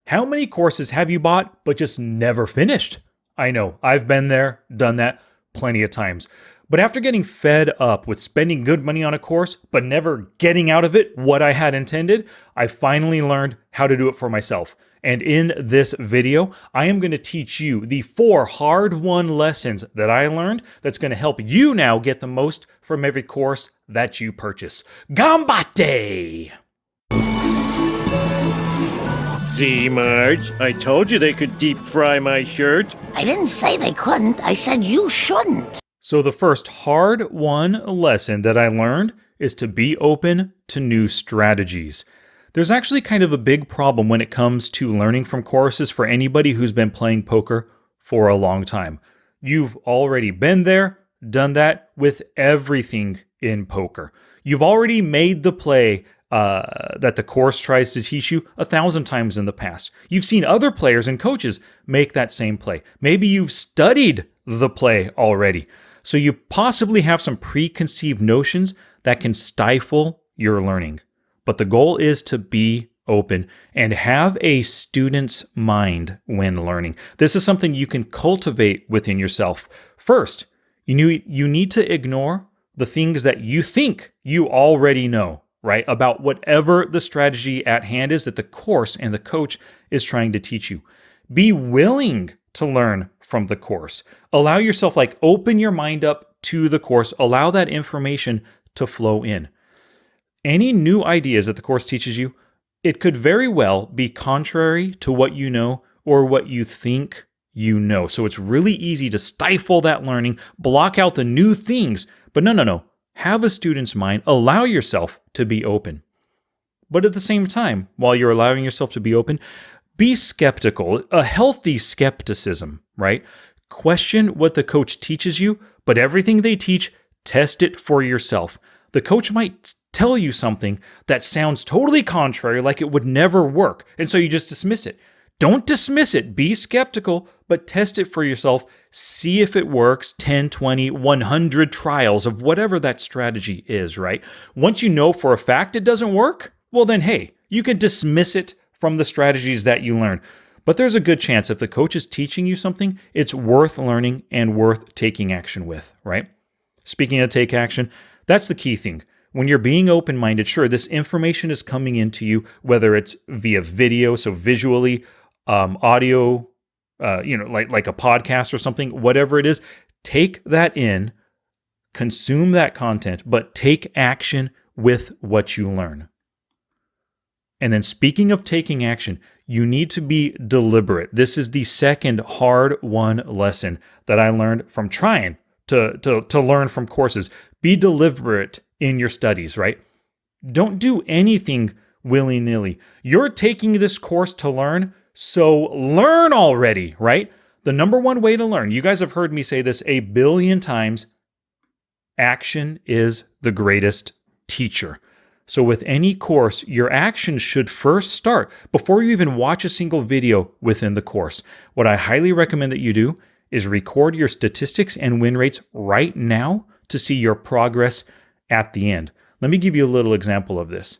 How many courses have you bought but just never finished? I know, I've been there, done that plenty of times. But after getting fed up with spending good money on a course but never getting out of it what I had intended, I finally learned how to do it for myself. And in this video, I am going to teach you the 4 hard-won lessons that I learned that's going to help you now get the most from every course that you purchase. Gambate! See, Marge, I told you they could deep fry my shirt. I didn't say they couldn't. I said you shouldn't. So the first hard-won lesson that I learned is to be open to new strategies. There's actually kind of a big problem when it comes to learning from courses for anybody who's been playing poker for a long time. You've already been there, done that with everything in poker. You've already made the play that the course tries to teach you 1,000 times in the past. You've seen other players and coaches make that same play. Maybe you've studied the play already. So you possibly have some preconceived notions that can stifle your learning. But the goal is to be open and have a student's mind when learning. This is something you can cultivate within yourself. First, you need to ignore the things that you think you already know, right? About whatever the strategy at hand is that the course and the coach is trying to teach you. Be willing to learn from the course. Allow yourself, open your mind up to the course. Allow that information to flow in. Any new ideas that the course teaches you, it could very well be contrary to what you know or what you think you know. So it's really easy to stifle that learning, block out the new things. But no. Have a student's mind. Allow yourself to be open. But at the same time, while you're allowing yourself to be open, be skeptical. A healthy skepticism, right? Question what the coach teaches you, but everything they teach, test it for yourself. The coach might tell you something that sounds totally contrary, like it would never work, and so you just dismiss it. Don't dismiss it. Be skeptical, but test it for yourself. See if it works. 10, 20, 100 trials of whatever that strategy is, right? Once you know for a fact it doesn't work, well then, hey, you can dismiss it from the strategies that you learn. But there's a good chance if the coach is teaching you something, it's worth learning and worth taking action with, right? Speaking of take action, that's the key thing. When you're being open-minded, sure, this information is coming into you, whether it's via video, so visually, audio, like a podcast or something, whatever it is, take that in, consume that content, but take action with what you learn. And then speaking of taking action, you need to be deliberate. This is the second hard-won lesson that I learned from trying to learn from courses. Be deliberate in your studies, right? Don't do anything willy-nilly. You're taking this course to learn, so learn already, right? The number one way to learn, you guys have heard me say this a billion times, action is the greatest teacher. So with any course, your action should first start before you even watch a single video within the course. What I highly recommend that you do is record your statistics and win rates right now to see your progress at the end. Let me give you a little example of this.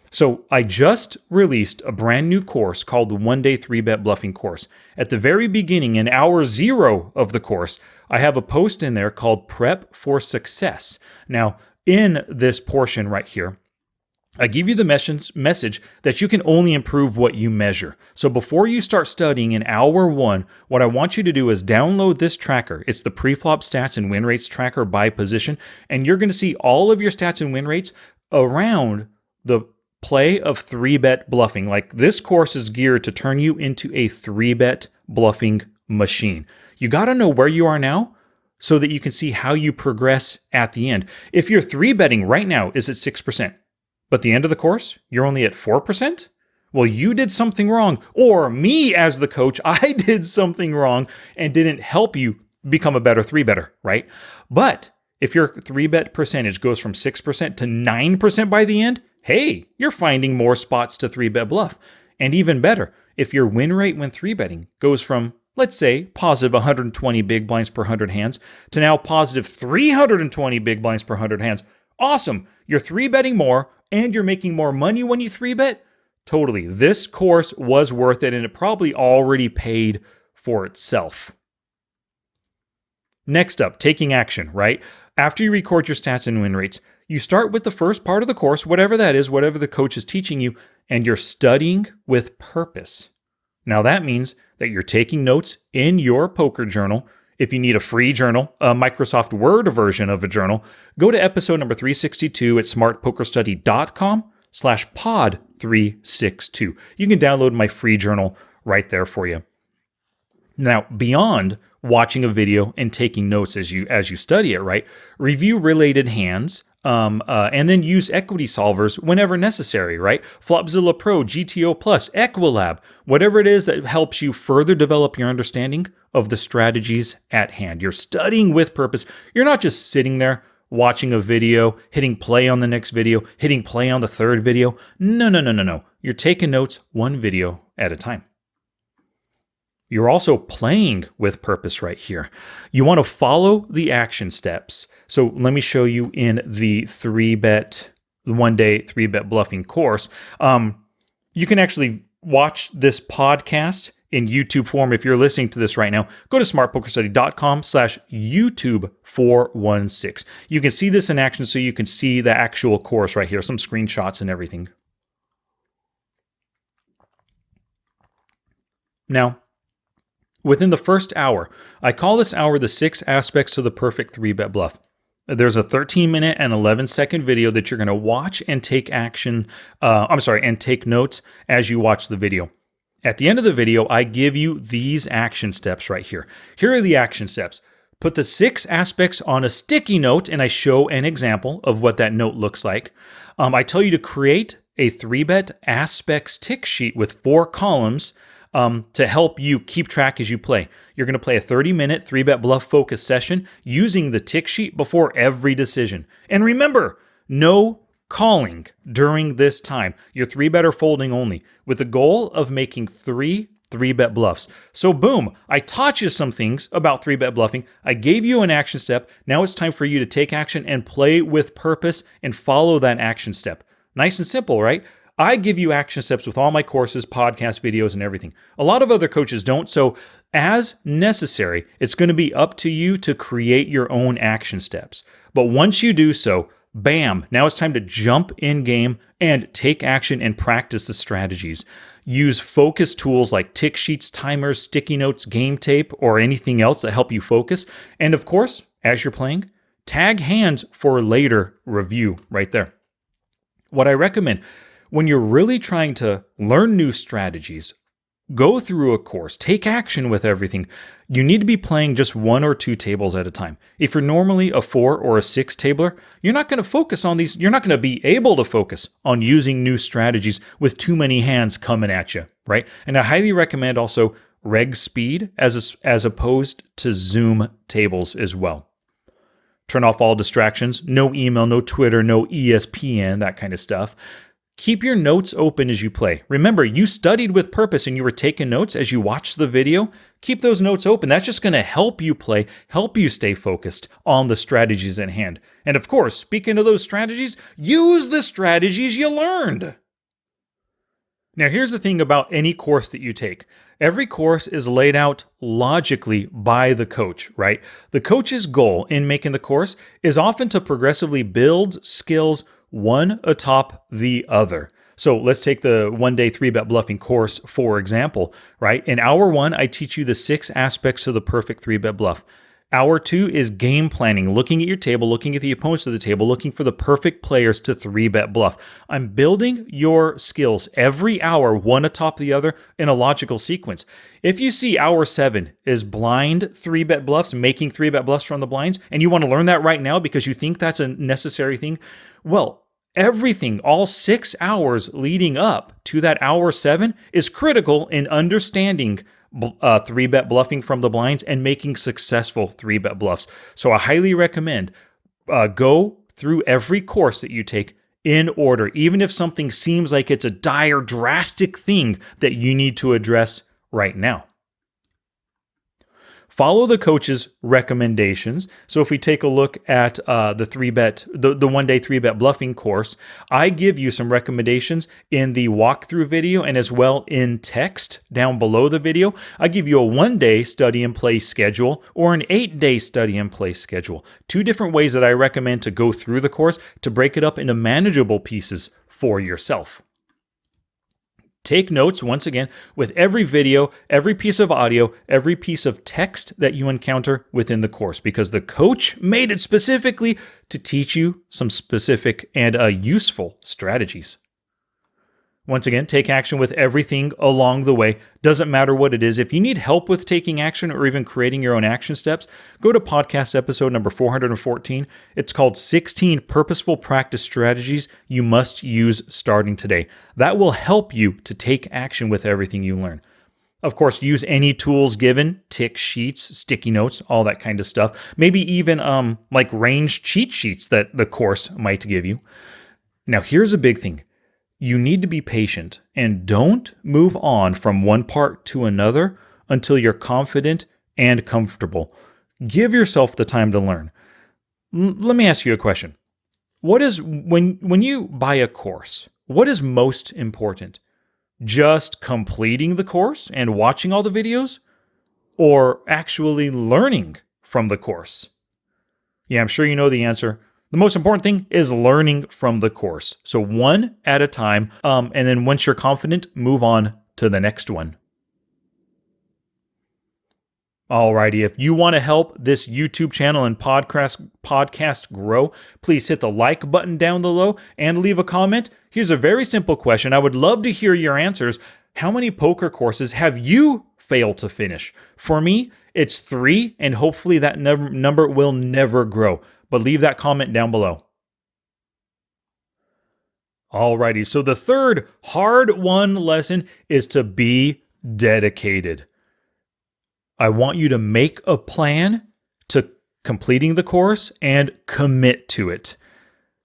So I just released a brand new course called the One-Day 3-Bet Bluffing course. At the very beginning, in hour 0 of the course, I have a post in there called Prep for Success. Now, in this portion right here, I give you the message that you can only improve what you measure. So before you start studying in hour 1, what I want you to do is download this tracker. It's the pre-flop stats and win rates tracker by position, and you're going to see all of your stats and win rates around the play of 3-bet bluffing. Like this course is geared to turn you into a 3-bet bluffing machine. You got to know where you are now so that you can see how you progress at the end. If your 3-betting right now is at 6%, but the end of the course, you're only at 4%? Well, you did something wrong. Or me as the coach, I did something wrong and didn't help you become a better 3-better, right? But if your 3-bet percentage goes from 6% to 9% by the end, hey, you're finding more spots to 3-bet bluff. And even better, if your win rate when 3-betting goes from, let's say, positive 120 big blinds per 100 hands to now positive 320 big blinds per 100 hands, awesome. You're 3-betting more and you're making more money when you 3-bet. Totally. This course was worth it, and it probably already paid for itself. Next up, taking action, right? After you record your stats and win rates, you start with the first part of the course, whatever that is, whatever the coach is teaching you, and you're studying with purpose. Now that means that you're taking notes in your poker journal. If you need a free journal, a Microsoft Word version of a journal, go to episode number 362 at smartpokerstudy.com/pod362. You can download my free journal right there for you. Now, beyond watching a video and taking notes as you study it, right? Review related hands, and then use equity solvers whenever necessary, right? Flopzilla Pro, GTO Plus, Equilab, whatever it is that helps you further develop your understanding of the strategies at hand. You're studying with purpose. You're not just sitting there watching a video, hitting play on the next video, hitting play on the third video. No. You're taking notes one video at a time. You're also playing with purpose right here. You want to follow the action steps. So let me show you in the 3-bet, one-day 3-bet bluffing course. You can actually watch this podcast in YouTube form. If you're listening to this right now, go to smartpokerstudy.com/YouTube416. You can see this in action, so you can see the actual course right here, some screenshots and everything. Now, within the first hour, I call this hour the 6 aspects to the perfect 3-bet bluff. There's a 13-minute and 11-second video that you're going to watch and take and take notes as you watch the video. At the end of the video, I give you these action steps right here. Here are the action steps. Put the 6 aspects on a sticky note, and I show an example of what that note looks like. I tell you to create a 3-bet aspects tick sheet with 4 columns to help you keep track as you play. You're going to play a 30-minute 3-bet bluff focus session using the tick sheet before every decision. And remember, no calling during this time. You're 3-bet folding only, with the goal of making 3-bet bluffs. So boom, I taught you some things about 3-bet bluffing. I gave you an action step. Now it's time for you to take action and play with purpose and follow that action step. Nice and simple, right? I give you action steps with all my courses, podcast videos, and everything. A lot of other coaches don't, so as necessary, it's going to be up to you to create your own action steps. But once you do so, bam, now it's time to jump in game and take action and practice the strategies. Use focus tools like tick sheets, timers, sticky notes, game tape, or anything else that help you focus. And of course, as you're playing, tag hands for later review right there. What I recommend, when you're really trying to learn new strategies, go through a course, take action with everything, you need to be playing just 1 or 2 tables at a time. If you're normally a 4 or a 6 tabler, you're not going to focus on these. You're not going to be able to focus on using new strategies with too many hands coming at you, right? And I highly recommend also reg speed as opposed to Zoom tables as well. Turn off all distractions, no email, no Twitter, no ESPN, that kind of stuff. Keep your notes open as you play. Remember, you studied with purpose and you were taking notes as you watched the video. Keep those notes open. That's just going to help you play, help you stay focused on the strategies at hand. And of course, speaking of those strategies, use the strategies you learned. Now, here's the thing about any course that you take. Every course is laid out logically by the coach, right? The coach's goal in making the course is often to progressively build skills one atop the other. So let's take the one-day 3-bet bluffing course, for example, right? In hour 1, I teach you the 6 aspects to the perfect 3-bet bluff. Hour 2 is game planning, looking at your table, looking at the opponents of the table, looking for the perfect players to 3-bet bluff. I'm building your skills every hour, one atop the other, in a logical sequence. If you see hour 7 is blind 3-bet bluffs, making 3-bet bluffs from the blinds, and you want to learn that right now because you think that's a necessary thing, well, everything, all 6 hours leading up to that hour 7 is critical in understanding 3-bet bluffing from the blinds and making successful 3-bet bluffs. So I highly recommend go through every course that you take in order, even if something seems like it's a dire, drastic thing that you need to address right now. Follow the coach's recommendations. So if we take a look at the one-day 3-bet bluffing course, I give you some recommendations in the walkthrough video and as well in text down below the video. I give you a 1-day study and play schedule or an 8-day study and play schedule. 2 different ways that I recommend to go through the course to break it up into manageable pieces for yourself. Take notes, once again, with every video, every piece of audio, every piece of text that you encounter within the course, because the coach made it specifically to teach you some specific and useful strategies. Once again, take action with everything along the way. Doesn't matter what it is. If you need help with taking action or even creating your own action steps, go to podcast episode number 414. It's called 16 Purposeful Practice Strategies You Must Use Starting Today. That will help you to take action with everything you learn. Of course, use any tools given, tick sheets, sticky notes, all that kind of stuff. Maybe even like range cheat sheets that the course might give you. Now, here's a big thing. You need to be patient and don't move on from one part to another until you're confident and comfortable. Give yourself the time to learn. Let me ask you a question. What is, when you buy a course, what is most important? Just completing the course and watching all the videos? Or actually learning from the course? Yeah, I'm sure you know the answer. The most important thing is learning from the course. So one at a time, and then once you're confident, move on to the next one. Alrighty, if you want to help this YouTube channel and podcast grow, please hit the like button down below and leave a comment. Here's a very simple question. I would love to hear your answers. How many poker courses have you failed to finish? For me, it's 3, and hopefully that number will never grow. But leave that comment down below. Alrighty, so the third hard-won lesson is to be dedicated. I want you to make a plan to completing the course and commit to it.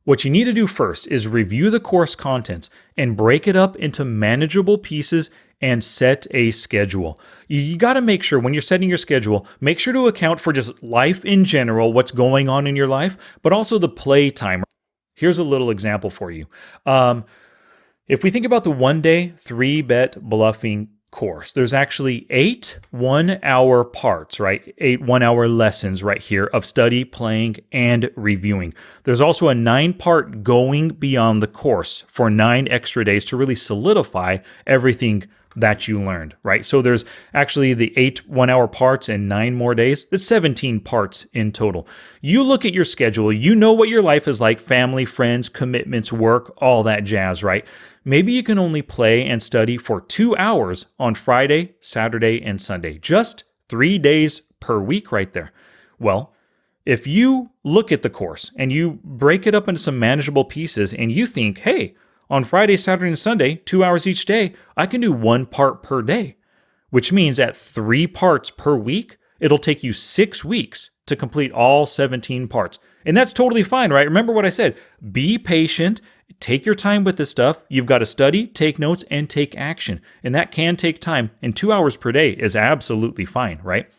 What you need to do first is review the course content and break it up into manageable pieces and set a schedule. You got to make sure when you're setting your schedule, make sure to account for just life in general, what's going on in your life, but also the play time. Here's a little example for you. If we think about the 1-day 3-bet bluffing course, there's actually 8 one-hour parts, right? 8 one-hour lessons right here of study, playing, and reviewing. There's also a 9-part going beyond the course for 9 extra days to really solidify everything that you learned, right? So there's actually the 8 one-hour parts and 9 more days. It's 17 parts in total. You look at your schedule, you know what your life is like, family, friends, commitments, work, all that jazz, right? Maybe you can only play and study for 2 hours on Friday, Saturday, and Sunday. Just 3 days per week right there. Well, if you look at the course and you break it up into some manageable pieces and you think, hey, on Friday, Saturday, and Sunday, 2 hours each day, I can do 1 part per day, which means at 3 parts per week, it'll take you 6 weeks to complete all 17 parts. And that's totally fine, right? Remember what I said. Be patient. Take your time with this stuff. You've got to study, take notes, and take action. And that can take time. And 2 hours per day is absolutely fine, right?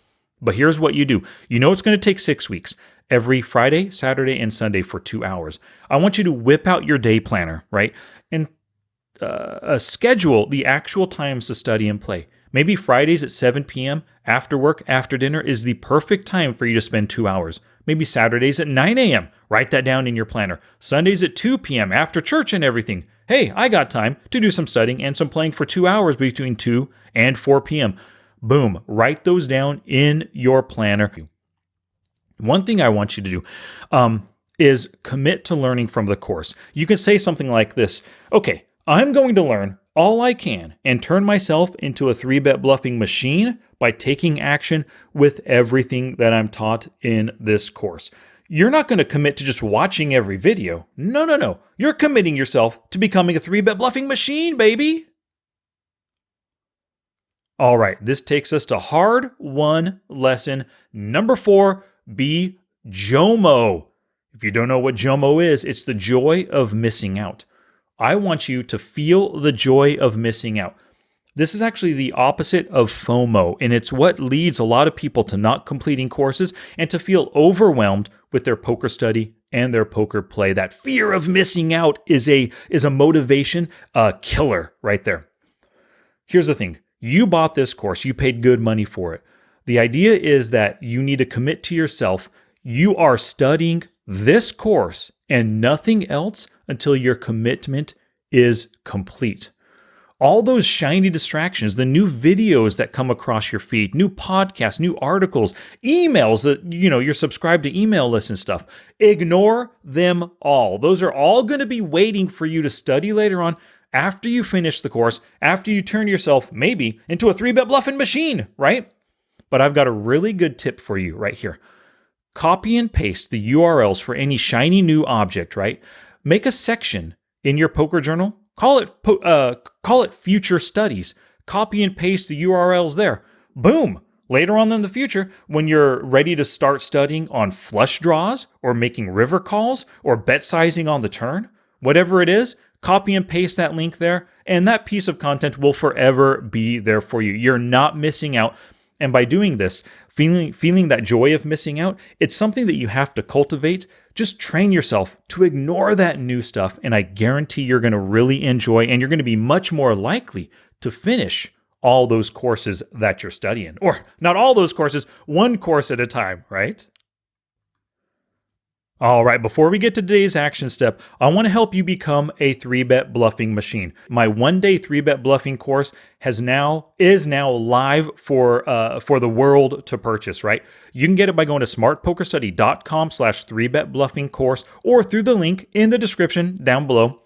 But here's what you do. You know it's going to take 6 weeks. Every Friday, Saturday, and Sunday for 2 hours. I want you to whip out your day planner, right? And schedule the actual times to study and play. Maybe Fridays at 7 p.m. after work, after dinner is the perfect time for you to spend 2 hours. Maybe Saturdays at 9 a.m. Write that down in your planner. Sundays at 2 p.m. after church and everything. Hey, I got time to do some studying and some playing for 2 hours between 2 and 4 p.m. Boom. Write those down in your planner. One thing I want you to do is commit to learning from the course. You can say something like this. Okay, I'm going to learn all I can and turn myself into a 3-bet bluffing machine by taking action with everything that I'm taught in this course. You're not going to commit to just watching every video. No. You're committing yourself to becoming a 3-bet bluffing machine, baby. All right, this takes us to hard-won lesson number 4, be JOMO. If you don't know what JOMO is, it's the joy of missing out. I want you to feel the joy of missing out. This is actually the opposite of FOMO, and it's what leads a lot of people to not completing courses and to feel overwhelmed with their poker study and their poker play. That fear of missing out is a motivation killer right there. Here's the thing. You bought this course. You paid good money for it. The idea is that you need to commit to yourself. You are studying this course and nothing else until your commitment is complete. All those shiny distractions, the new videos that come across your feed, new podcasts, new articles, emails that, you're subscribed to email lists and stuff. Ignore them all. Those are all going to be waiting for you to study later on after you finish the course, after you turn yourself maybe into a 3-bet bluffing machine, right? But I've got a really good tip for you right here. Copy and paste the URLs for any shiny new object, right? Make a section in your poker journal. Call it future studies. Copy and paste the URLs there. Boom. Later on in the future, when you're ready to start studying on flush draws or making river calls or bet sizing on the turn, whatever it is, copy and paste that link there, and that piece of content will forever be there for you. You're not missing out. And by doing this, feeling that joy of missing out, it's something that you have to cultivate. Just train yourself to ignore that new stuff, and I guarantee you're going to really enjoy, and you're going to be much more likely to finish all those courses that you're studying. Or not all those courses, one course at a time, right? All right, before we get to today's action step, I want to help you become a 3-bet bluffing machine. My 1-day 3-bet bluffing course is now live for the world to purchase, right? You can get it by going to smartpokerstudy.com/3bet bluffing course or through the link in the description down below.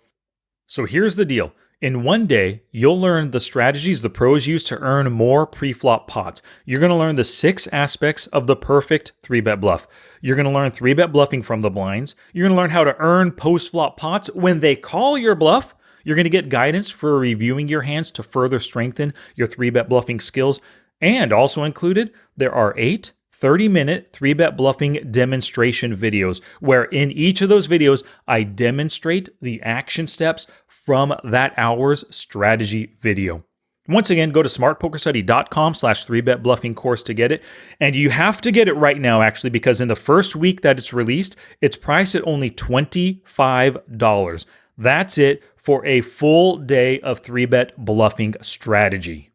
So here's the deal. In 1 day, you'll learn the strategies the pros use to earn more pre-flop pots. You're going to learn the 6 aspects of the perfect 3-bet bluff. You're going to learn 3-bet bluffing from the blinds. You're going to learn how to earn post-flop pots when they call your bluff. You're going to get guidance for reviewing your hands to further strengthen your 3-bet bluffing skills. And also included, there are 8 30-minute 3-bet bluffing demonstration videos, where in each of those videos, I demonstrate the action steps from that hour's strategy video. Once again, go to smartpokerstudy.com/3bet bluffing course to get it. And you have to get it right now, actually, because in the first week that it's released, it's priced at only $25. That's it for a full day of 3-bet bluffing strategy.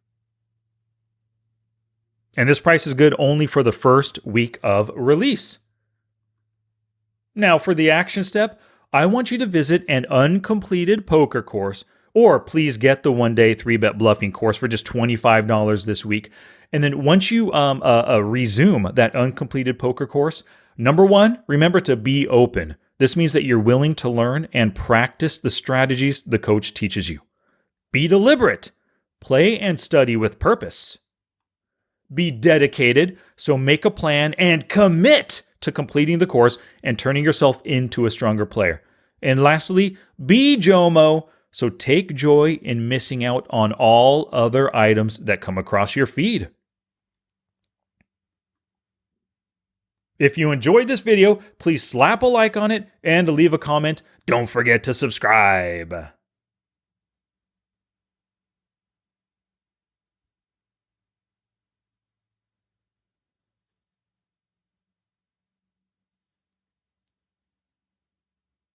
And this price is good only for the first week of release. Now, for the action step, I want you to visit an uncompleted poker course, or please get the 1-day 3-bet bluffing course for just $25 this week. And then once you resume that uncompleted poker course, number 1, remember to be open. This means that you're willing to learn and practice the strategies the coach teaches you. Be deliberate. Play and study with purpose. Be dedicated, so make a plan and commit to completing the course and turning yourself into a stronger player. And lastly, be JOMO, so take joy in missing out on all other items that come across your feed. If you enjoyed this video, please slap a like on it and leave a comment. Don't forget to subscribe.